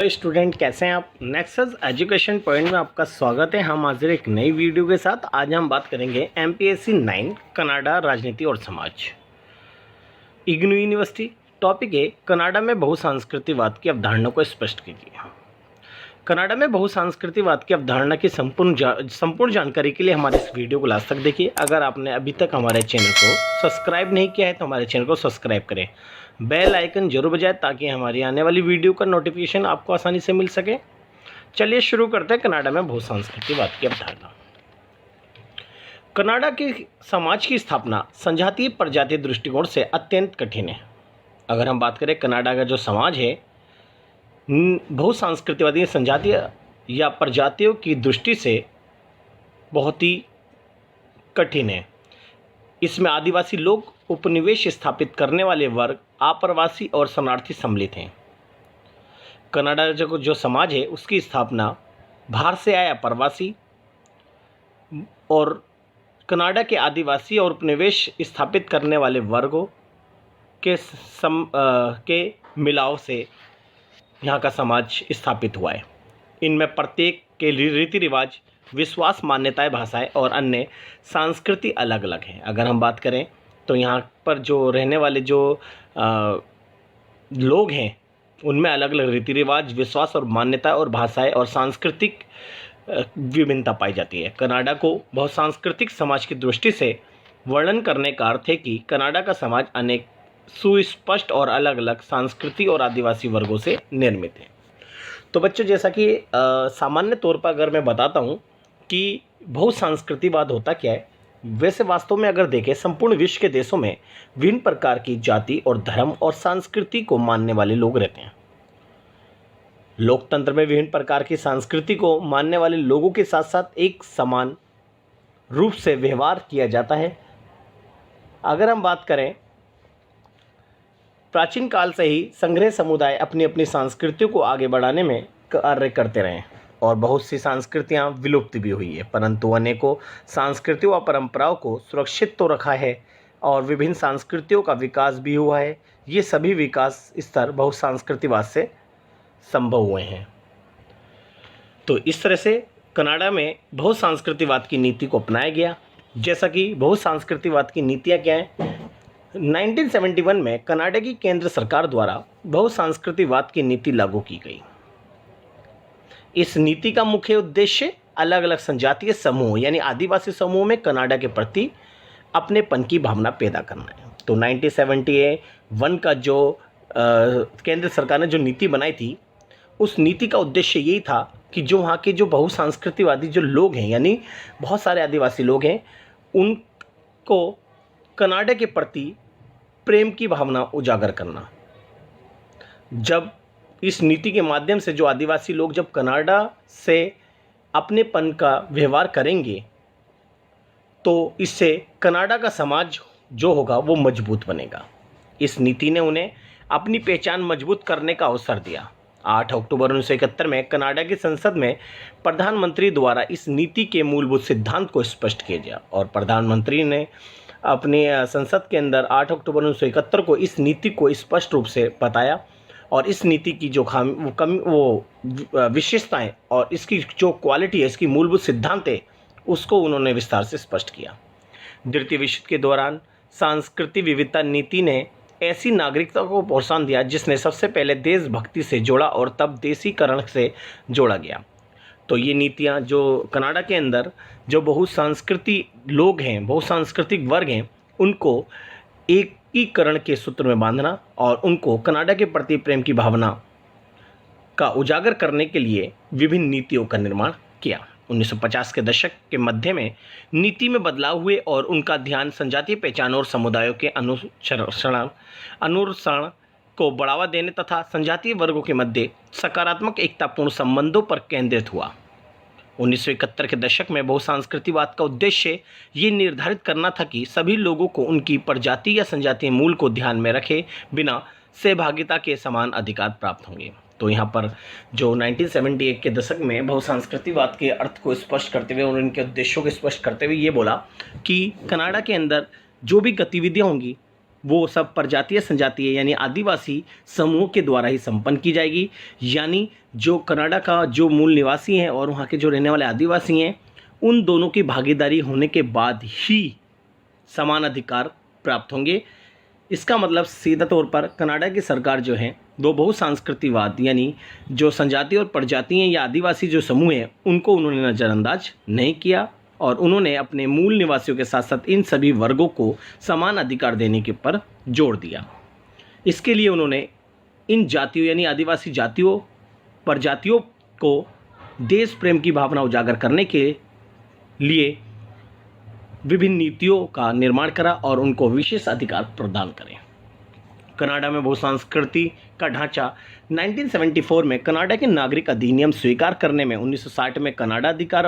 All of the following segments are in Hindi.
तो स्टूडेंट कैसे हैं आप। नेक्सस एजुकेशन पॉइंट में आपका स्वागत है। हम हाजिर एक नई वीडियो के साथ। आज हम बात करेंगे एमपीएससी 9 कनाडा राजनीति और समाज, इग्नू यूनिवर्सिटी। टॉपिक है कनाडा में बहुसांस्कृतिकवाद की अवधारणा को स्पष्ट कीजिए। कनाडा में बहुसांस्कृतिकवाद की अवधारणा की संपूर्ण जानकारी के लिए हमारे इस वीडियो को लास्ट तक देखिए। अगर आपने अभी तक हमारे चैनल को सब्सक्राइब नहीं किया है तो हमारे चैनल को सब्सक्राइब करें, बेल आइकन जरूर बजाएं ताकि हमारी आने वाली वीडियो का नोटिफिकेशन आपको आसानी से मिल सके। चलिए शुरू करते हैं कनाडा में बहुसांस्कृतिकवाद की अवधारणा। कनाडा के समाज की स्थापना संजातीय प्रजातीय दृष्टिकोण से अत्यंत कठिन है। अगर हम बात करें कनाडा का जो समाज है बहुसांस्कृतिकवादी संजातीय या प्रजातियों की दृष्टि से बहुत ही कठिन है। इसमें आदिवासी लोग, उपनिवेश स्थापित करने वाले वर्ग, आप्रवासी और शरणार्थी सम्मिलित हैं। कनाडा जो समाज है उसकी स्थापना बाहर से आए अप्रवासी और कनाडा के आदिवासी और उपनिवेश स्थापित करने वाले वर्गों के मिलाव से यहाँ का समाज स्थापित हुआ है। इनमें प्रत्येक के रीति रिवाज, विश्वास, मान्यताएं, भाषाएं और अन्य संस्कृति अलग अलग हैं। अगर हम बात करें तो यहाँ पर जो रहने वाले जो लोग हैं उनमें अलग अलग रीति रिवाज, विश्वास और मान्यताएं और भाषाएं और सांस्कृतिक विभिन्नता पाई जाती है। कनाडा को बहुसांस्कृतिक समाज की दृष्टि से वर्णन करने का अर्थ है कि कनाडा का समाज अनेक सुस्पष्ट और अलग अलग संस्कृति और आदिवासी वर्गों से निर्मित है। तो बच्चों, जैसा कि सामान्य तौर पर अगर मैं बताता हूँ कि बहुसांस्कृतिकवाद होता क्या है, वैसे वास्तव में अगर देखें संपूर्ण विश्व के देशों में विभिन्न प्रकार की जाति और धर्म और संस्कृति को मानने वाले लोग रहते हैं। लोकतंत्र में विभिन्न प्रकार की संस्कृति को मानने वाले लोगों के साथ साथ एक समान रूप से व्यवहार किया जाता है। अगर हम बात करें, प्राचीन काल से ही संग्रह समुदाय अपनी अपनी संस्कृतियों को आगे बढ़ाने में कार्य करते रहे और बहुत सी संस्कृतियां विलुप्त भी हुई है, परंतु अनेकों संस्कृतियों व परंपराओं को सुरक्षित तो रखा है और विभिन्न संस्कृतियों का विकास भी हुआ है। ये सभी विकास स्तर बहुसांस्कृतिकवाद से संभव हुए हैं। तो इस तरह से कनाडा में बहुसांस्कृतिकवाद की नीति को अपनाया गया। जैसा कि बहुसांस्कृतिकवाद की नीतियाँ क्या हैं, 1971 में कनाडा की केंद्र सरकार द्वारा बहुसांस्कृतिकवाद की नीति लागू की गई। इस नीति का मुख्य उद्देश्य अलग अलग जनजातीय समूह यानी आदिवासी समूह में कनाडा के प्रति अपनेपन की भावना पैदा करना है। तो 1971 का जो केंद्र सरकार ने जो नीति बनाई थी, उस नीति का उद्देश्य यही था कि जो वहाँ के जो बहुसांस्कृतिकवादी जो लोग हैं यानी बहुत सारे आदिवासी लोग हैं, उनको कनाडा के प्रति प्रेम की भावना उजागर करना। जब इस नीति के माध्यम से जो आदिवासी लोग जब कनाडा से अपनेपन का व्यवहार करेंगे तो इससे कनाडा का समाज जो होगा वो मजबूत बनेगा। इस नीति ने उन्हें अपनी पहचान मजबूत करने का अवसर दिया। 8 अक्टूबर 1971 में कनाडा की संसद में प्रधानमंत्री द्वारा इस नीति के मूलभूत सिद्धांत को स्पष्ट किया गया और प्रधानमंत्री ने अपने संसद के अंदर 8 अक्टूबर 1971 को इस नीति को स्पष्ट रूप से बताया और इस नीति की जो विशेषताएं और इसकी जो क्वालिटी है, इसकी मूलभूत सिद्धांत है, उसको उन्होंने विस्तार से स्पष्ट किया। द्वितीय विश्व युद्ध के दौरान सांस्कृतिक विविधता नीति ने ऐसी नागरिकता को प्रोत्साहन दिया जिसने सबसे पहले देशभक्ति से जोड़ा और तब देशीकरण से जोड़ा गया। तो ये नीतियाँ जो कनाडा के अंदर जो बहुसांस्कृतिक लोग हैं, बहुसांस्कृतिक वर्ग हैं, उनको एकीकरण के सूत्र में बांधना और उनको कनाडा के प्रति प्रेम की भावना का उजागर करने के लिए विभिन्न नीतियों का निर्माण किया। 1950 के दशक के मध्य में नीति में बदलाव हुए और उनका ध्यान संजातीय पहचान और समुदायों के अनुसरण को बढ़ावा देने तथा संजातीय वर्गों के मध्य सकारात्मक एकतापूर्ण संबंधों पर केंद्रित हुआ। 1971 के दशक में बहुसांस्कृतिकवाद का उद्देश्य ये निर्धारित करना था कि सभी लोगों को उनकी प्रजाति या संजातीय मूल को ध्यान में रखे बिना सहभागिता के समान अधिकार प्राप्त होंगे। तो यहाँ पर जो 1978 के दशक में बहुसांस्कृतिकवाद के अर्थ को स्पष्ट करते हुए और उनके उद्देश्यों को स्पष्ट करते हुए ये बोला कि कनाडा के अंदर जो भी गतिविधियाँ होंगी वो सब प्रजातीय संजातीय यानी आदिवासी समूह के द्वारा ही संपन्न की जाएगी। यानी जो कनाडा का जो मूल निवासी हैं और वहाँ के जो रहने वाले आदिवासी हैं, उन दोनों की भागीदारी होने के बाद ही समान अधिकार प्राप्त होंगे। इसका मतलब सीधा तौर पर कनाडा की सरकार जो है वो बहुसांस्कृतिकवाद यानी जो संजातीय और प्रजातीय या आदिवासी जो समूह हैं उनको उन्होंने नज़रअंदाज नहीं किया और उन्होंने अपने मूल निवासियों के साथ साथ इन सभी वर्गों को समान अधिकार देने के पर जोर दिया। इसके लिए उन्होंने इन जातियों यानी आदिवासी जातियों प्रजातियों को देश प्रेम की भावना उजागर करने के लिए विभिन्न नीतियों का निर्माण करा और उनको विशेष अधिकार प्रदान करें। कनाडा में बहुसंस्कृति का ढांचा 1974 में कनाडा के नागरिक अधिनियम स्वीकार करने में, 1960 में कनाडा अधिकार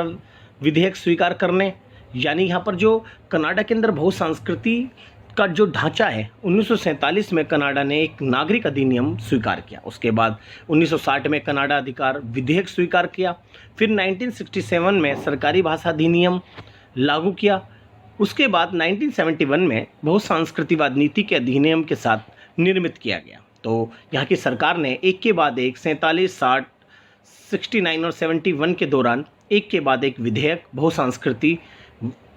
विधेयक स्वीकार करने, यानी यहाँ पर जो कनाडा के अंदर बहुसंस्कृति का जो ढांचा है 1947 में कनाडा ने एक नागरिक अधिनियम स्वीकार किया। उसके बाद 1960 में कनाडा अधिकार विधेयक स्वीकार किया। फिर 1967 में सरकारी भाषा अधिनियम लागू किया। उसके बाद 1971 में बहुसंस्कृतिवाद नीति के अधिनियम के साथ निर्मित किया गया। तो यहाँ की सरकार ने एक के बाद एक 47, 60, 69 और 71 के दौरान एक के बाद एक विधेयक बहुसंस्कृति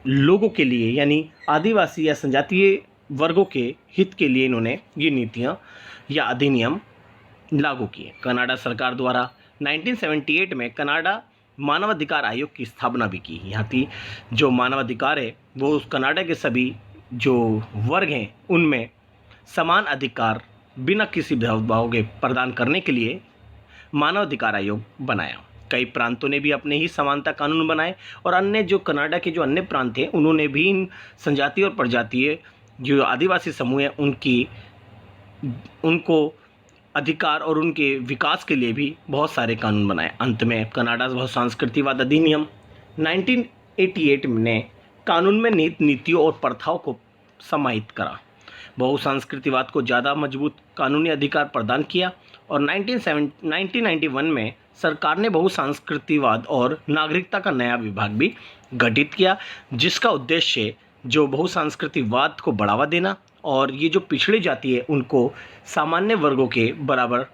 लोगों के लिए यानी आदिवासी या संजातीय वर्गों के हित के लिए इन्होंने ये नीतियाँ या अधिनियम लागू किए। कनाडा सरकार द्वारा 1978 में कनाडा मानवाधिकार आयोग की स्थापना भी की। यहाँ की जो मानवाधिकार है वो उस कनाडा के सभी जो वर्ग हैं उनमें समान अधिकार बिना किसी भेदभाव के प्रदान करने के लिए मानवाधिकार आयोग बनाया। कई प्रांतों ने भी अपने ही समानता कानून बनाए और अन्य जो कनाडा के जो अन्य प्रांत हैं उन्होंने भी इन संजातीय और प्रजातीय जो आदिवासी समूह हैं उनको अधिकार और उनके विकास के लिए भी बहुत सारे कानून बनाए। अंत में कनाडा बहुसंस्कृतिवाद अधिनियम 1988 ने कानून में नीतियों और प्रथाओं को समाहित करा, बहुसंस्कृतिवाद को ज़्यादा मजबूत कानूनी अधिकार प्रदान किया और 1991 में सरकार ने बहुसंस्कृतिवाद और नागरिकता का नया विभाग भी गठित किया, जिसका उद्देश्य जो बहुसंस्कृतिवाद को बढ़ावा देना और ये जो पिछड़ी जाति है उनको सामान्य वर्गों के बराबर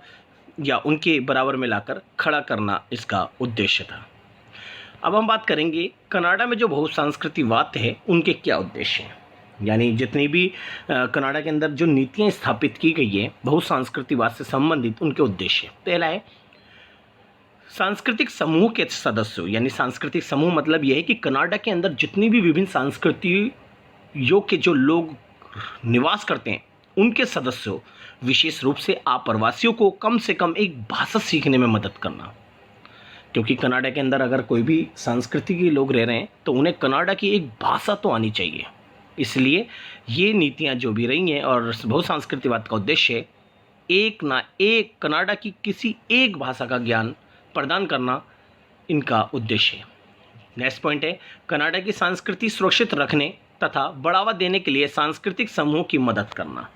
या उनके बराबर में लाकर खड़ा करना इसका उद्देश्य था। अब हम बात करेंगे कनाडा में जो बहुसंस्कृतिवाद है उनके क्या उद्देश्य हैं, यानी जितनी भी कनाडा के अंदर जो नीतियाँ स्थापित की गई है बहुसंस्कृतिवाद से संबंधित उनके उद्देश्य। पहला है सांस्कृतिक समूह के सदस्यों, यानी सांस्कृतिक समूह मतलब यह है कि कनाडा के अंदर जितनी भी विभिन्न संस्कृतियों के जो लोग निवास करते हैं उनके सदस्यों, विशेष रूप से आप्रवासियों को कम से कम एक भाषा सीखने में मदद करना, क्योंकि कनाडा के अंदर अगर कोई भी संस्कृति के लोग रह रहे हैं तो उन्हें कनाडा की एक भाषा तो आनी चाहिए। इसलिए ये नीतियाँ जो भी रही हैं और बहुसंस्कृतिवाद का उद्देश्य एक ना एक कनाडा की किसी एक भाषा का ज्ञान प्रदान करना इनका उद्देश्य है। नेक्स्ट पॉइंट है कनाडा की संस्कृति सुरक्षित रखने तथा बढ़ावा देने के लिए सांस्कृतिक समूह की मदद करना।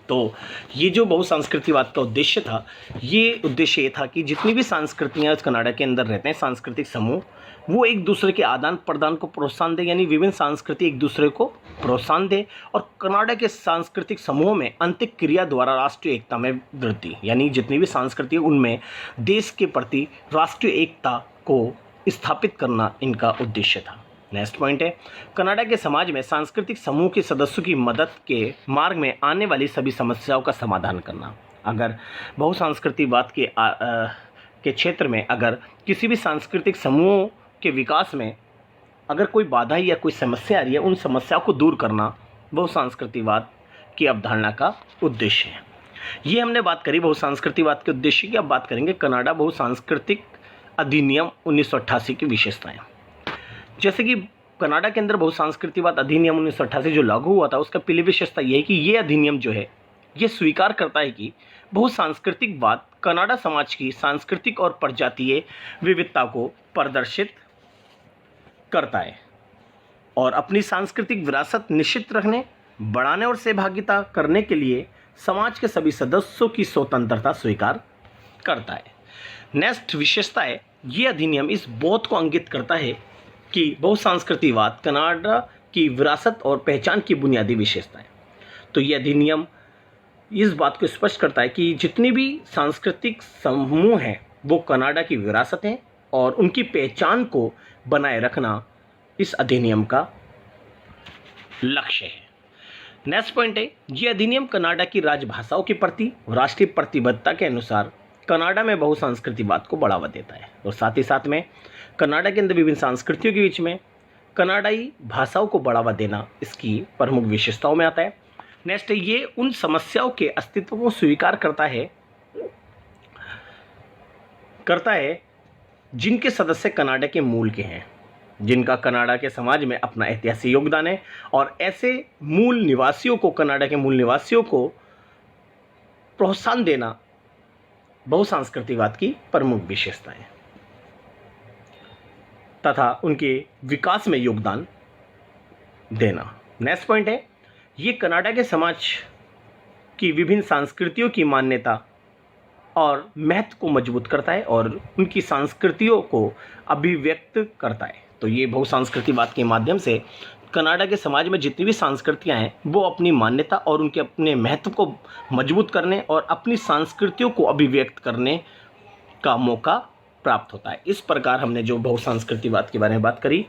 तो ये जो बहुसंस्कृतिवाद का उद्देश्य था, ये उद्देश्य ये था कि जितनी भी संस्कृतियाँ कनाडा के अंदर रहते हैं सांस्कृतिक समूह, वो एक दूसरे के आदान प्रदान को प्रोत्साहन दे, यानी विभिन्न संस्कृति एक दूसरे को प्रोत्साहन दे और कनाडा के सांस्कृतिक समूह में अंतिक क्रिया द्वारा राष्ट्रीय एकता में वृद्धि, यानी जितनी भी संस्कृति है उनमें देश के प्रति राष्ट्रीय एकता को स्थापित करना इनका उद्देश्य था। नेक्स्ट पॉइंट है कनाडा के समाज में सांस्कृतिक समूह के सदस्यों की मदद के मार्ग में आने वाली सभी समस्याओं का समाधान करना। अगर बहुसंस्कृतिवाद के क्षेत्र में अगर किसी भी सांस्कृतिक समूह के विकास में अगर कोई बाधा या कोई समस्या आ रही है, उन समस्याओं को दूर करना बहुसंस्कृतिवाद की अवधारणा का उद्देश्य है। ये हमने बात करी बहुसंस्कृतिवाद के उद्देश्य की। अब बात करेंगे कनाडा बहुसांस्कृतिक अधिनियम 1988 की विशेषताएं। जैसे कि कनाडा के अंदर बहुसंस्कृतिवाद अधिनियम 1988 जो लागू हुआ था, उसका पहली विशेषता ये है कि ये अधिनियम जो है ये स्वीकार करता है कि बहुसांस्कृतिकवाद कनाडा समाज की सांस्कृतिक और प्रजातीय विविधता को प्रदर्शित करता है और अपनी सांस्कृतिक विरासत निश्चित रखने, बढ़ाने और सहभागिता करने के लिए समाज के सभी सदस्यों की स्वतंत्रता स्वीकार करता है। नेक्स्ट विशेषता है ये अधिनियम इस बोध को अंकित करता है कि बहुसंस्कृतिवाद कनाडा की विरासत और पहचान की बुनियादी विशेषता है। तो ये अधिनियम इस बात को स्पष्ट करता है कि जितने भी सांस्कृतिक समूह हैं वो कनाडा की विरासत हैं और उनकी पहचान को बनाए रखना इस अधिनियम का लक्ष्य है। नेक्स्ट पॉइंट है, ये अधिनियम कनाडा की राजभाषाओं के प्रति राष्ट्रीय प्रतिबद्धता के अनुसार कनाडा में बहुसांस्कृतिकवाद को बढ़ावा देता है और साथ ही साथ में कनाडा के अंदर विभिन्न संस्कृतियों के बीच में कनाडाई भाषाओं को बढ़ावा देना इसकी प्रमुख विशेषताओं में आता है। नेक्स्ट है, ये उन समस्याओं के अस्तित्व को स्वीकार करता है जिनके सदस्य कनाडा के मूल के हैं, जिनका कनाडा के समाज में अपना ऐतिहासिक योगदान है, और ऐसे मूल निवासियों को, कनाडा के मूल निवासियों को प्रोत्साहन देना बहुसांस्कृतिकवाद की प्रमुख विशेषता है तथा उनके विकास में योगदान देना। नेक्स्ट पॉइंट है, ये कनाडा के समाज की विभिन्न संस्कृतियों की मान्यता और महत्व को मजबूत करता है और उनकी संस्कृतियों को अभिव्यक्त करता है। तो ये बहुसांस्कृतिकवाद के माध्यम से कनाडा के समाज में जितनी भी संस्कृतियां हैं वो अपनी मान्यता और उनके अपने महत्व को मजबूत करने और अपनी संस्कृतियों को अभिव्यक्त करने का मौका प्राप्त होता है। इस प्रकार हमने जो बहुसांस्कृतिकवाद के बारे में बात करी,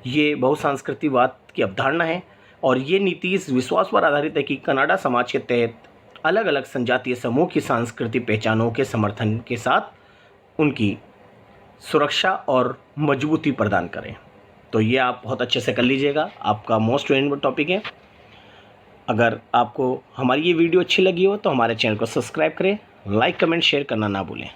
ये बहुसांस्कृतिकवाद की अवधारणा है और ये नीति इस विश्वास पर आधारित है कि कनाडा समाज के तहत अलग अलग संजातीय समूह की सांस्कृतिक पहचानों के समर्थन के साथ उनकी सुरक्षा और मजबूती प्रदान करें। तो ये आप बहुत अच्छे से कर लीजिएगा, आपका मोस्ट इम्पोर्टेंट टॉपिक है। अगर आपको हमारी ये वीडियो अच्छी लगी हो तो हमारे चैनल को सब्सक्राइब करें, लाइक कमेंट शेयर करना ना भूलें।